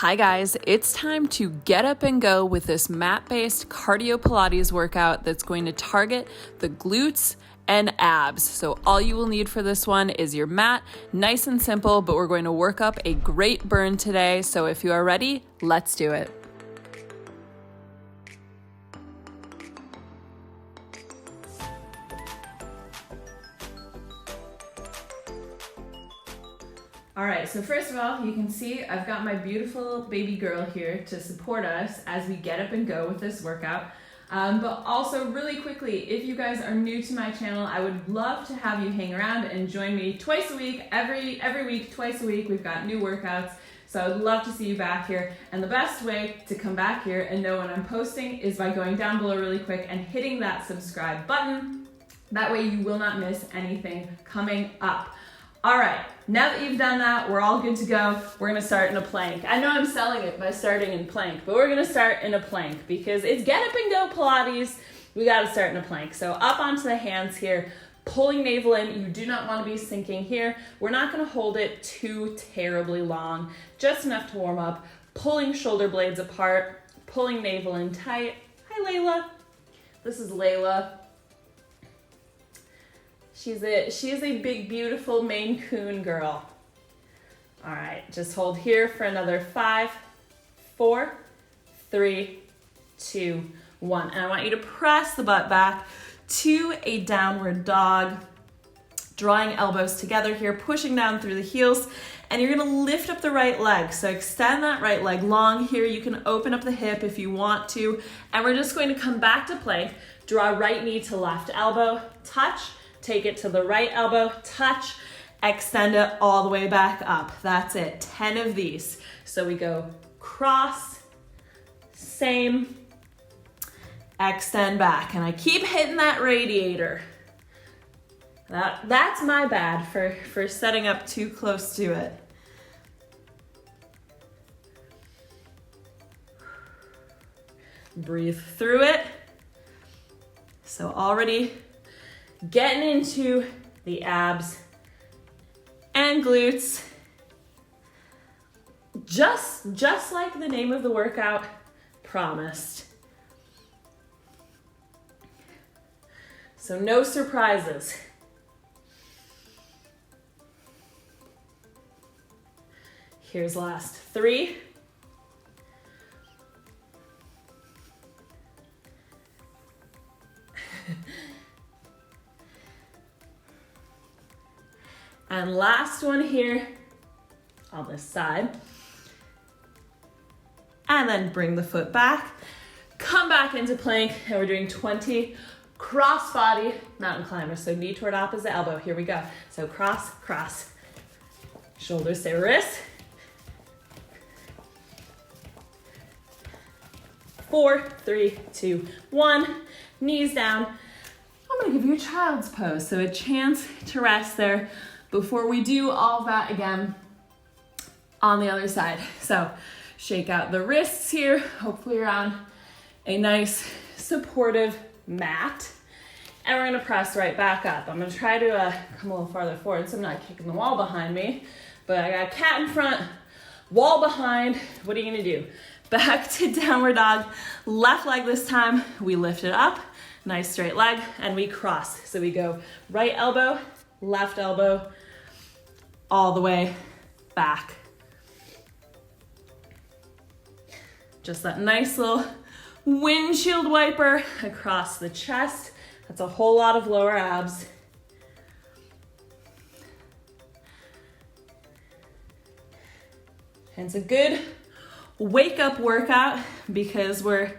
Hi guys, it's time to get up and go with this mat-based cardio Pilates workout that's going to target the glutes and abs. So all you will need for this one is your mat, nice and simple, but we're going to work up a great burn today. So if you are ready, let's do it. All right, so first of all, you can see I've got my beautiful baby girl here to support us as we get up and go with this workout. But also really quickly, if you guys are new to my channel, I would love to have you hang around and join me twice a week, every week, twice a week. We've got new workouts. So I would love to see you back here. And the best way to come back here and know when I'm posting is by going down below really quick and hitting that subscribe button. That way you will not miss anything coming up. All right, now that you've done that, we're all good to go. We're gonna start in a plank. I know I'm selling it by starting in plank, but we're gonna start in a plank because it's get up and go Pilates. We gotta start in a plank. So up onto the hands here, pulling navel in. You do not wanna be sinking here. We're not gonna hold it too terribly long, just enough to warm up, pulling shoulder blades apart, pulling navel in tight. Hi, Layla. This is Layla. She is a big, beautiful Maine Coon girl. All right, just hold here for another 5, 4, 3, 2, 1. And I want you to press the butt back to a downward dog, drawing elbows together here, pushing down through the heels, and you're gonna lift up the right leg. So extend that right leg long here. You can open up the hip if you want to, and we're just going to come back to plank, draw right knee to left elbow, touch, take it to the right elbow, touch, extend it all the way back up. That's it, 10 of these. So we go cross, same, extend back. And I keep hitting that radiator. That's my bad for setting up too close to it. Breathe through it. So already getting into the abs and glutes, just like the name of the workout promised. So no surprises. Here's last 3. And last one here on this side. And then bring the foot back, come back into plank, and we're doing 20 cross body mountain climbers. So knee toward opposite elbow, here we go. So cross, cross, shoulders to wrist. 4, 3, 2, 1, knees down. I'm gonna give you a child's pose, so a chance to rest there before we do all of that again on the other side. So shake out the wrists here. Hopefully you're on a nice supportive mat. And we're gonna press right back up. I'm gonna try to come a little farther forward so I'm not kicking the wall behind me. But I got a cat in front, wall behind. What are you gonna do? Back to downward dog. Left leg this time. We lift it up. Nice straight leg. And we cross. So we go right elbow, left elbow, all the way back. Just that nice little windshield wiper across the chest. That's a whole lot of lower abs. And it's a good wake up workout because we're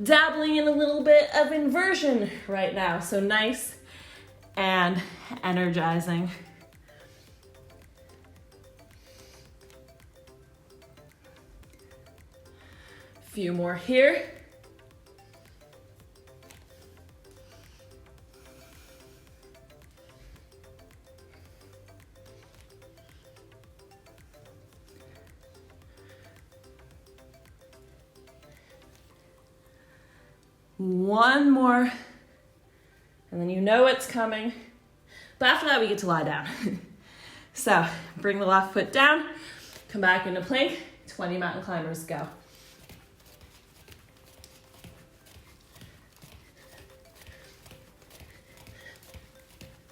dabbling in a little bit of inversion right now. So nice and energizing. Few more here. One more, and then you know what's coming. But after that, we get to lie down. So bring the left foot down, come back into plank, 20 mountain climbers, go.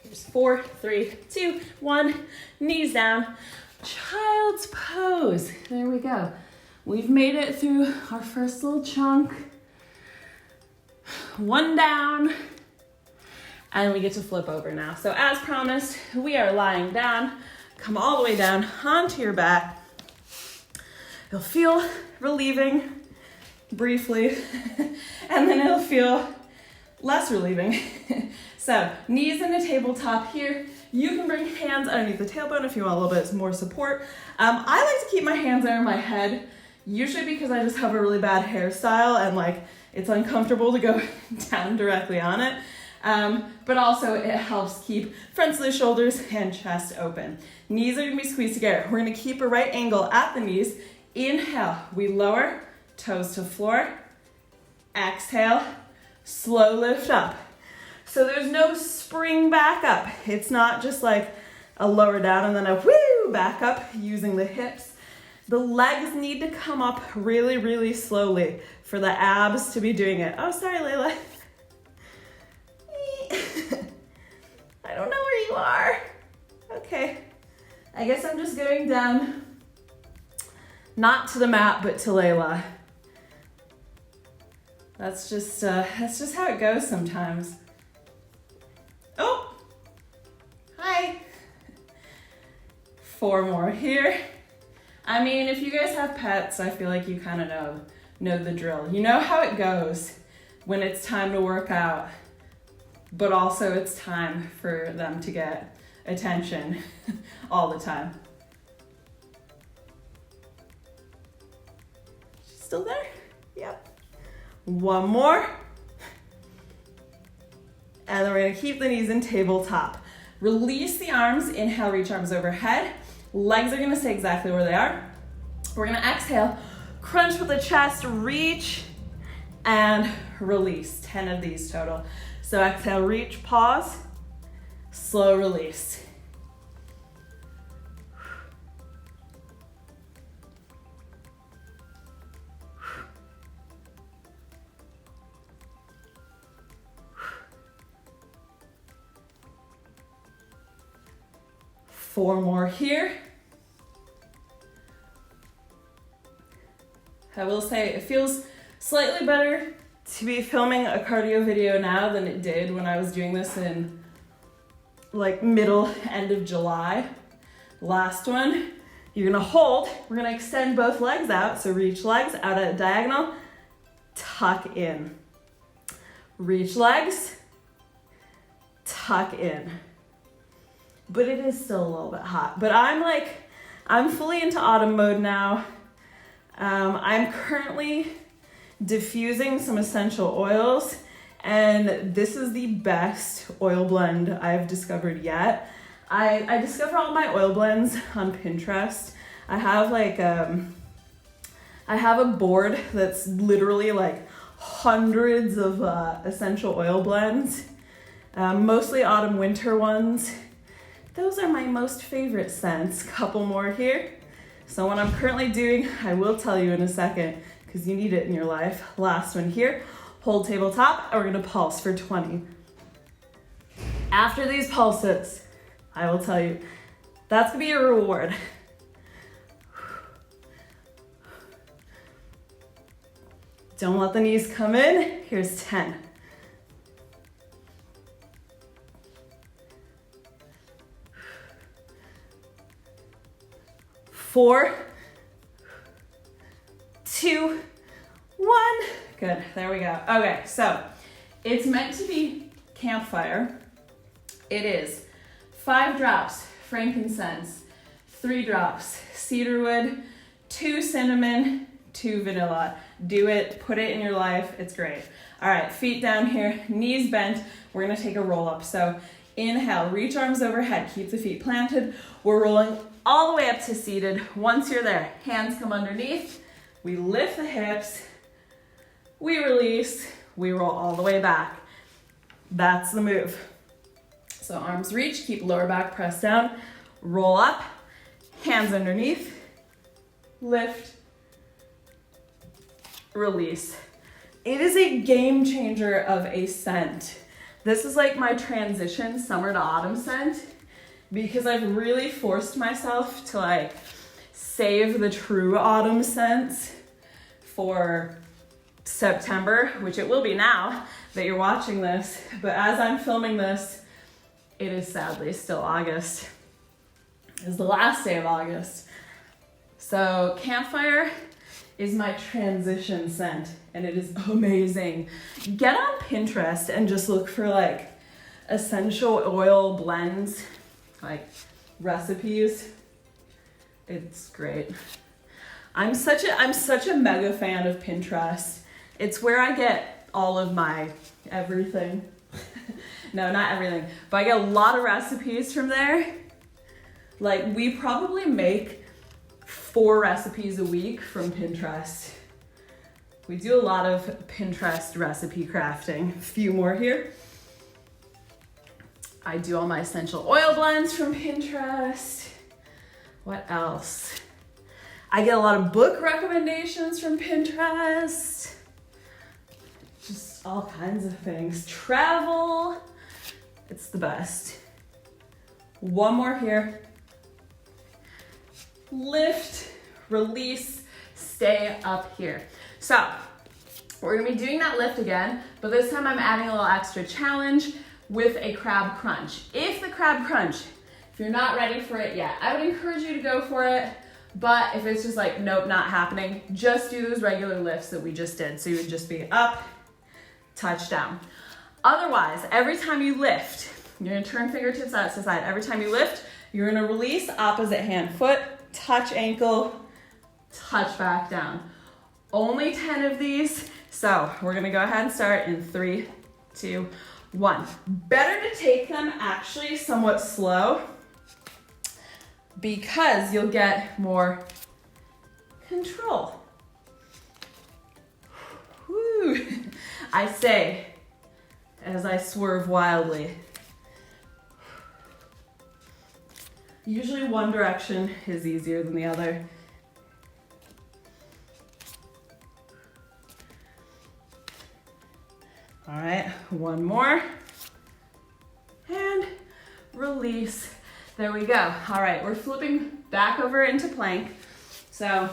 Here's 4, 3, 2, 1. Knees down. Child's pose. There we go. We've made it through our first little chunk. 1 down. And we get to flip over now. So as promised, we are lying down. Come all the way down onto your back. It'll feel relieving briefly, and then it'll feel less relieving. So knees in a tabletop here. You can bring hands underneath the tailbone if you want a little bit more support. I like to keep my hands under my head, usually because I just have a really bad hairstyle and like it's uncomfortable to go down directly on it. But also it helps keep fronts of the shoulders and chest open. Knees are gonna be squeezed together. We're gonna keep a right angle at the knees. Inhale, we lower, toes to floor. Exhale, slow lift up. So there's no spring back up. It's not just like a lower down and then a woo back up using the hips. The legs need to come up really, really slowly for the abs to be doing it. Oh, sorry, Layla. I don't know where you are. Okay, I guess I'm just going down, not to the mat, but to Layla. That's just how it goes sometimes. Oh, hi. 4 more here. I mean, if you guys have pets, I feel like you kind of know the drill. You know how it goes when it's time to work out, but also it's time for them to get attention all the time. She's still there? Yep. 1 more. And then we're gonna keep the knees in tabletop. Release the arms, inhale, reach arms overhead. Legs are gonna stay exactly where they are. We're gonna exhale, crunch with the chest, reach, and release. 10 of these total. So exhale, reach, pause, slow release. Four more here. I will say it feels slightly better to be filming a cardio video now than it did when I was doing this in like end of July. Last one, you're gonna hold. We're gonna extend both legs out. So reach legs out at a diagonal, tuck in. Reach legs, tuck in. But it is still a little bit hot. But I'm fully into autumn mode now. I'm currently diffusing some essential oils, and this is the best oil blend I've discovered yet. I discover all my oil blends on Pinterest. I have a board that's literally like hundreds of essential oil blends, mostly autumn winter ones. Those are my most favorite scents. Couple more here. So what I'm currently doing, I will tell you in a second, because you need it in your life. Last one here, hold tabletop, and we're gonna pulse for 20. After these pulses, I will tell you, that's gonna be your reward. Don't let the knees come in. Here's 10. 4, 2, 1. Good, there we go. Okay, so it's meant to be campfire. It is 5 drops frankincense, 3 drops cedarwood, 2 cinnamon, 2 vanilla. Do it, put it in your life, it's great. All right, feet down here, knees bent. We're gonna take a roll up. So inhale, reach arms overhead, keep the feet planted. We're rolling all the way up to seated. Once you're there, hands come underneath. We lift the hips, we release, we roll all the way back. That's the move. So arms reach, keep lower back pressed down, roll up, hands underneath, lift, release. It is a game changer of a scent. This is like my transition summer to autumn scent because I've really forced myself to like save the true autumn scents for September, which it will be now that you're watching this. But as I'm filming this, it is sadly still August. It's the last day of August. So campfire is my transition scent and it is amazing. Get on Pinterest and just look for like essential oil blends, like recipes. It's great. I'm such a mega fan of Pinterest. It's where I get all of my everything. No, not everything, but I get a lot of recipes from there. Like we probably make 4 recipes a week from Pinterest. We do a lot of Pinterest recipe crafting. A few more here. I do all my essential oil blends from Pinterest. What else? I get a lot of book recommendations from Pinterest. Just all kinds of things. Travel. It's the best. One more here. Lift, release, stay up here. So we're gonna be doing that lift again, but this time I'm adding a little extra challenge with a crab crunch. If the crab crunch, if you're not ready for it yet, I would encourage you to go for it. But if it's just like, nope, not happening, just do those regular lifts that we just did. So you would just be up, touch down. Otherwise, every time you lift, you're gonna turn fingertips out to side. Every time you lift, you're gonna release opposite hand foot, touch ankle, touch back down. Only 10 of these. So we're gonna go ahead and start in 3, 2, 1. Better to take them actually somewhat slow because you'll get more control. Woo. I say as I swerve wildly. Usually one direction is easier than the other. All right, one more. And release. There we go. All right, we're flipping back over into plank. So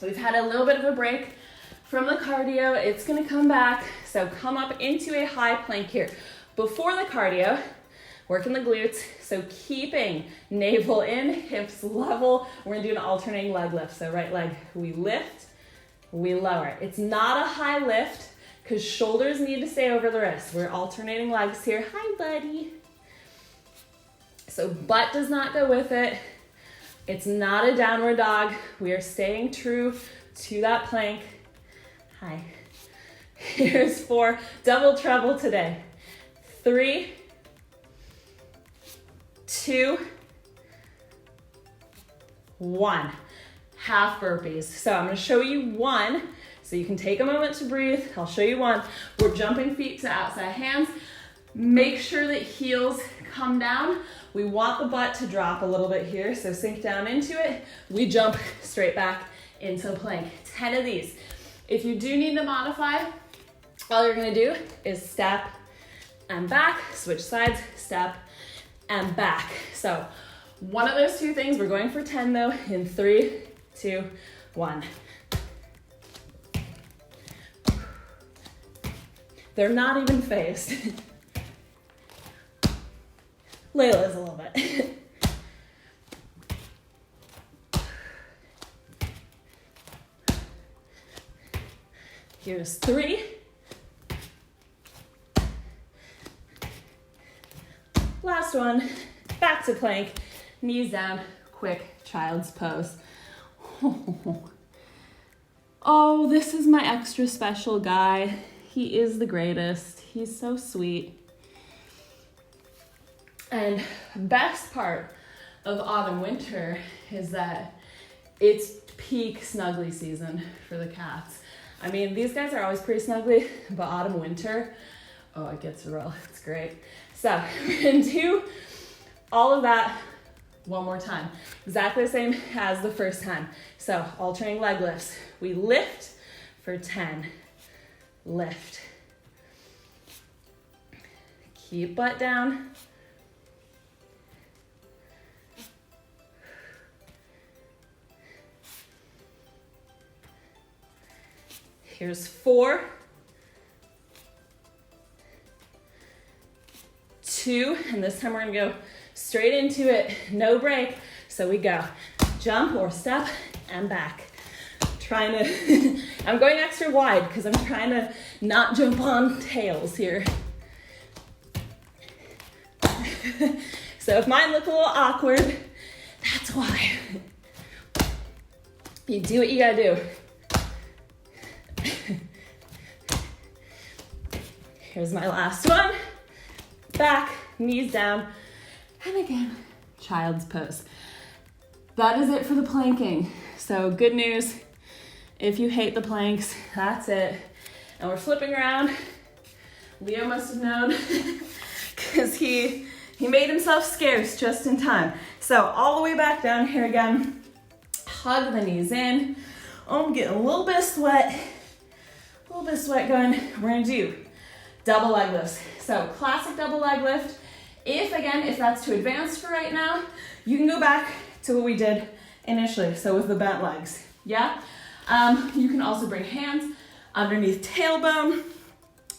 we've had a little bit of a break from the cardio. It's gonna come back. So come up into a high plank here. Before the cardio, working the glutes. So keeping navel in, hips level. We're gonna do an alternating leg lift. So right leg, we lift, we lower. It's not a high lift because shoulders need to stay over the wrists. We're alternating legs here. Hi, buddy. So butt does not go with it. It's not a downward dog. We are staying true to that plank. Hi. Here's 4, double treble today. 3, 2, 1. Half burpees. So I'm gonna show you 1, so you can take a moment to breathe. I'll show you 1. We're jumping feet to outside hands. Make sure that heels come down. We want the butt to drop a little bit here, so sink down into it. We jump straight back into the plank. 10 of these. If you do need to modify, all you're gonna do is step and back, switch sides, step and back. So one of those 2 things, we're going for 10 though, in 3, 2, 1. They're not even phased. Layla's a little bit. Here's 3. Last one, back to plank, knees down, quick child's pose. Oh, this is my extra special guy. He is the greatest. He's so sweet. And best part of autumn winter is that it's peak snuggly season for the cats. I mean, these guys are always pretty snuggly, but autumn winter, oh, it gets real. It's great. So we're gonna do all of that one more time. Exactly the same as the first time. So alternating leg lifts. We lift for 10. Lift. Keep butt down. Here's 4, 2, and this time we're gonna go straight into it, no break. So we go jump or step and back. Trying to, I'm going extra wide because I'm trying to not jump on tails here. So if mine look a little awkward, that's why. You do what you gotta do. Here's my last one. Back, knees down, and again, child's pose. That is it for the planking. So good news, if you hate the planks, that's it. And we're flipping around. Leo must have known because he made himself scarce just in time. So all the way back down here again. Hug the knees in. Oh, I'm getting a little bit of sweat. A little bit of sweat going. We're gonna do double leg lifts. So classic double leg lift. If that's too advanced for right now, you can go back to what we did initially. So with the bent legs, yeah? You can also bring hands underneath tailbone.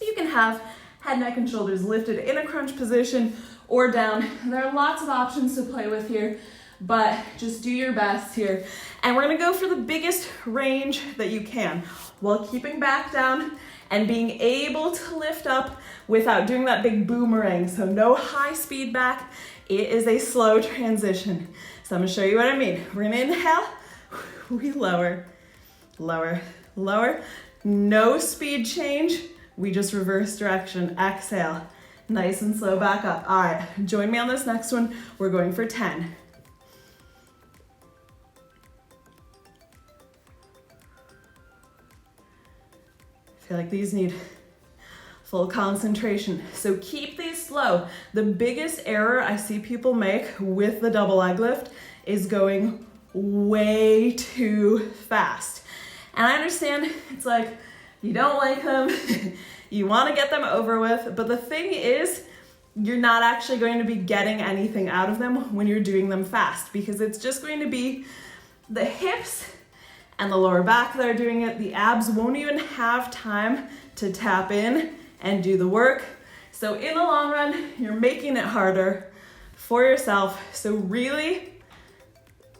You can have head, neck, and shoulders lifted in a crunch position or down. There are lots of options to play with here, but just do your best here. And we're gonna go for the biggest range that you can while keeping back down and being able to lift up without doing that big boomerang. So no high speed back. It is a slow transition. So I'm gonna show you what I mean. We're gonna inhale, we lower, lower, lower. No speed change. We just reverse direction. Exhale, nice and slow back up. All right, join me on this next one. We're going for 10. I feel like these need full concentration. So keep these slow. The biggest error I see people make with the double leg lift is going way too fast. And I understand it's like, you don't like them, you want to get them over with, but the thing is, you're not actually going to be getting anything out of them when you're doing them fast, because it's just going to be the hips and the lower back that are doing it. The abs won't even have time to tap in and do the work. So in the long run, you're making it harder for yourself. So really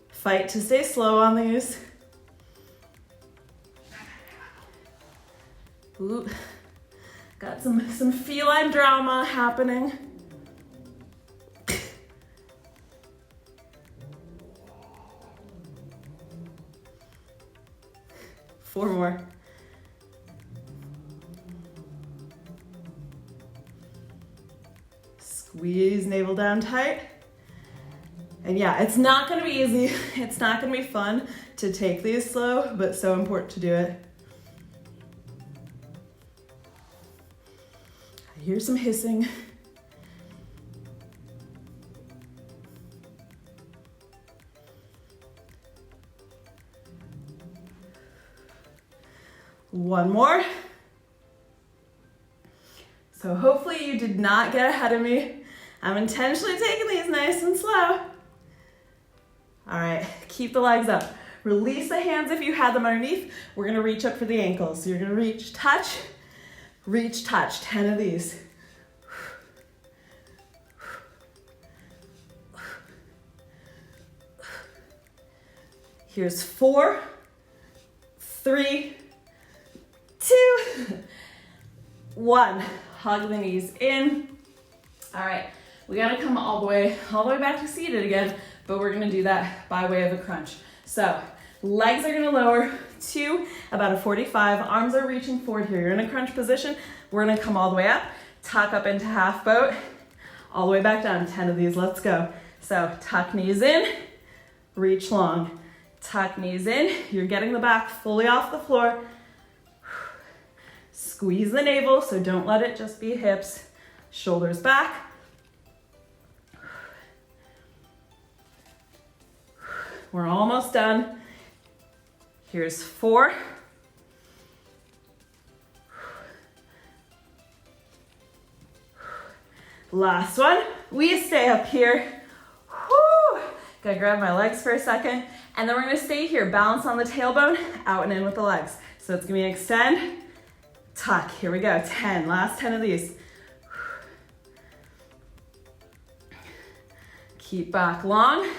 fight to stay slow on these. Ooh, got some feline drama happening. Four more. Squeeze navel down tight. And yeah, it's not gonna be easy. It's not gonna be fun to take these slow, but so important to do it. I hear some hissing. One more. So hopefully you did not get ahead of me. I'm intentionally taking these nice and slow. All right, keep the legs up. Release the hands if you had them underneath. We're gonna reach up for the ankles. So you're gonna reach, touch, 10 of these. Here's 4, 3, 2, 1. Hug the knees in. All right, we gotta come all the way back to seated again, but we're gonna do that by way of a crunch. So legs are gonna lower to about a 45. Arms are reaching forward here. You're in a crunch position. We're gonna come all the way up, tuck up into half boat, all the way back down. 10 of these, let's go. So tuck knees in, reach long. Tuck knees in. You're getting the back fully off the floor. Squeeze the navel, so don't let it just be hips. Shoulders back. We're almost done. Here's 4, Last one. We stay up here. Woo! Gotta grab my legs for a second. And then we're gonna stay here. Balance on the tailbone, out and in with the legs. So it's gonna be extend, tuck. Here we go, 10. Last 10 of these. Keep back long,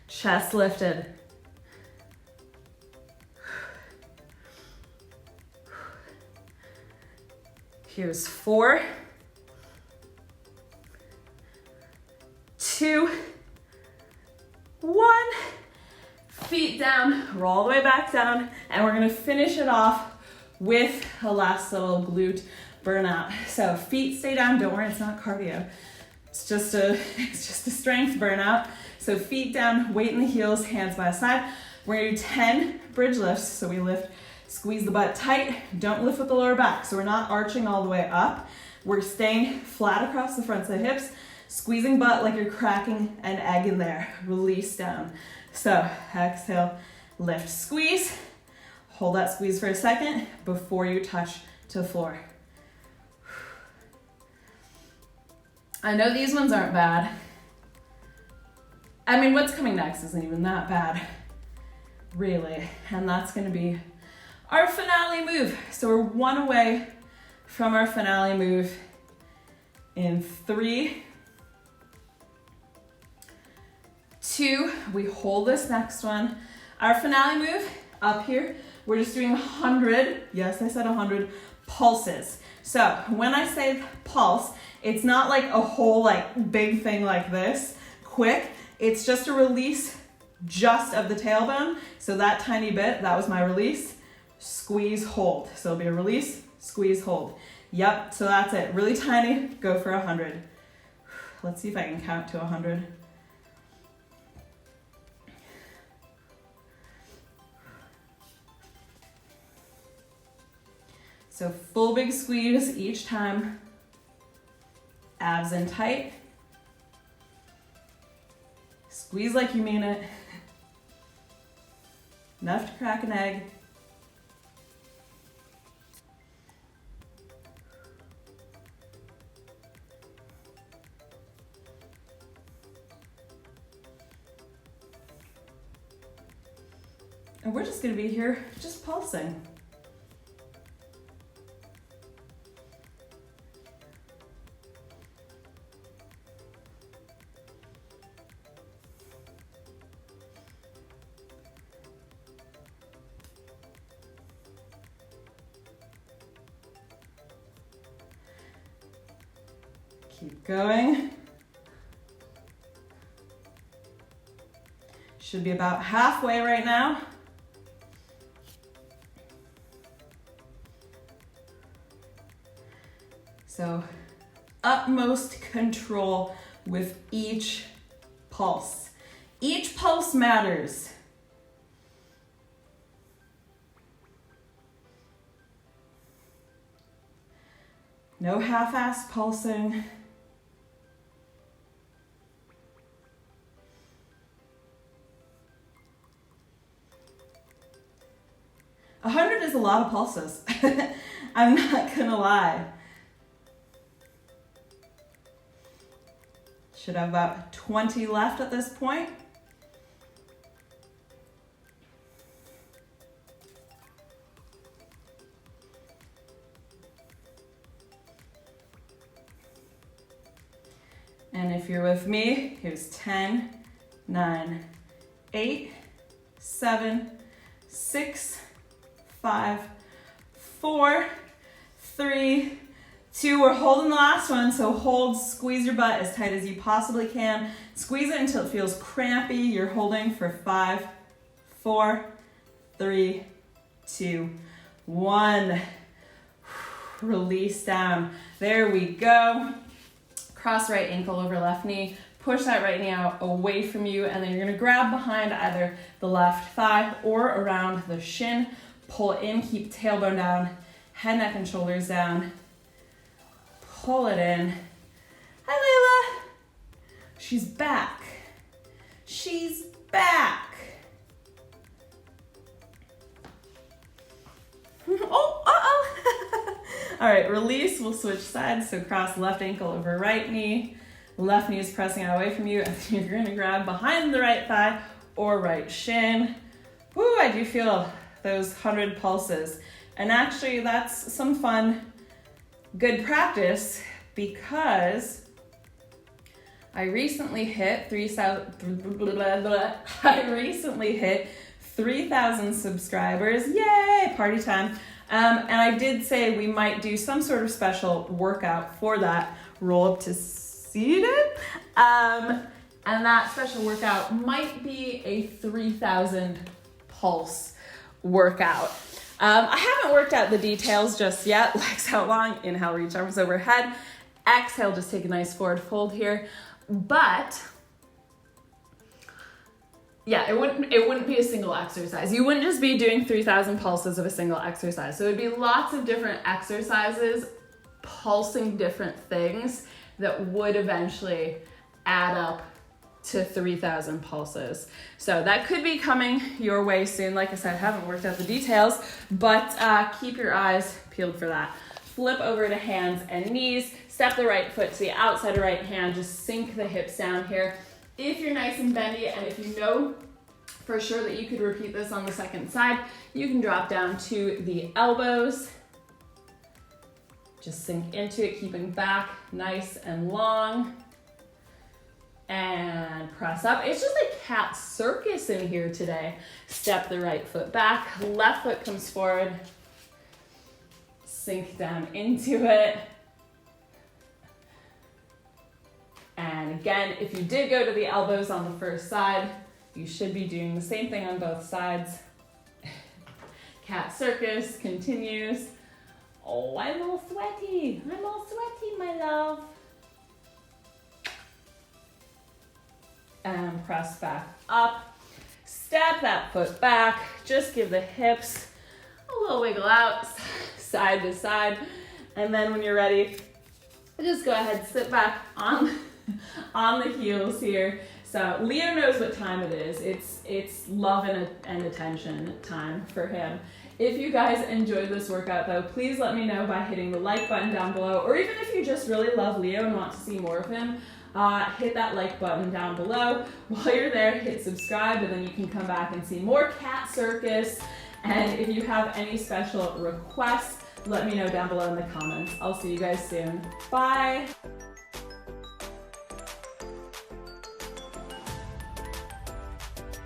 chest lifted. Here's 4, 2, 1. Feet down, roll all the way back down, and we're gonna finish it off with a last little glute burnout. So feet stay down, don't worry, it's not cardio. It's just a strength burnout. So feet down, weight in the heels, hands by the side. We're gonna do 10 bridge lifts. So we lift, squeeze the butt tight, don't lift with the lower back. So we're not arching all the way up. We're staying flat across the fronts of the hips, squeezing butt like you're cracking an egg in there. Release down. So exhale, lift, squeeze. Hold that squeeze for a second before you touch to the floor. I know these ones aren't bad. I mean, what's coming next isn't even that bad, really. And that's gonna be our finale move. So we're 1 away from our finale move in 3, 2, we hold this next one. Our finale move up here, we're just doing 100, yes, I said 100 pulses. So when I say pulse, it's not like a whole like big thing like this, quick. It's just a release just of the tailbone. So that tiny bit, that was my release. Squeeze, hold. So it'll be a release, squeeze, hold. Yep, so that's it. Really tiny, go for 100. Let's see if I can count to 100. So full big squeeze each time. Abs in tight. Squeeze like you mean it. Enough to crack an egg. And we're just gonna be here just pulsing. Keep going. Should be about halfway right now. So utmost control with each pulse. Each pulse matters. No half-assed pulsing. 100 is a lot of pulses. I'm not gonna lie. Should have about 20 left at this point. And if you're with me, here's 10, 9, 8, 7, 6, 5, 4, 3, 2. We're holding the last one, so hold, squeeze your butt as tight as you possibly can. Squeeze it until it feels crampy. You're holding for 5, 4, 3, 2, 1. Release down. There we go. Cross right ankle over left knee. Push that right knee out away from you, and then you're gonna grab behind either the left thigh or around the shin. Pull it in, keep tailbone down, head, neck, and shoulders down. Pull it in. Hi, Layla. She's back. She's back. Oh, uh-oh. All right, release. We'll switch sides. So cross left ankle over right knee. Left knee is pressing out away from you, and then you're gonna grab behind the right thigh or right shin. Woo, I do feel those 100 pulses. And actually that's some fun, good practice, because I recently hit 3,000 subscribers. Yay, party time. And I did say we might do some sort of special workout for that. Roll up to seated. And that special workout might be a 3,000 pulse workout. I haven't worked out the details just yet. Legs out long, inhale, reach arms overhead. Exhale, just take a nice forward fold here. But yeah, it wouldn't be a single exercise. You wouldn't just be doing 3,000 pulses of a single exercise. So it'd be lots of different exercises, pulsing different things that would eventually add up to 3,000 pulses. So that could be coming your way soon. Like I said, I haven't worked out the details, but keep your eyes peeled for that. Flip over to hands and knees. Step the right foot to the outside of right hand. Just sink the hips down here. If you're nice and bendy, and if you know for sure that you could repeat this on the second side, you can drop down to the elbows. Just sink into it, keeping back nice and long. And press up. It's just a cat circus in here today. Step the right foot back, left foot comes forward. Sink down into it. And again, if you did go to the elbows on the first side, you should be doing the same thing on both sides. Cat circus continues. Oh, I'm all sweaty. I'm all sweaty, my love. And press back up. Step that foot back. Just give the hips a little wiggle out, side to side. And then when you're ready, just go ahead, sit back on the heels here. So Leo knows what time it is. It's love and attention time for him. If you guys enjoyed this workout though, please let me know by hitting the like button down below, or even if you just really love Leo and want to see more of him, hit that like button down below. While you're there, hit subscribe, and then you can come back and see more cat circus. And if you have any special requests, let me know down below in the comments. I'll see you guys soon. Bye.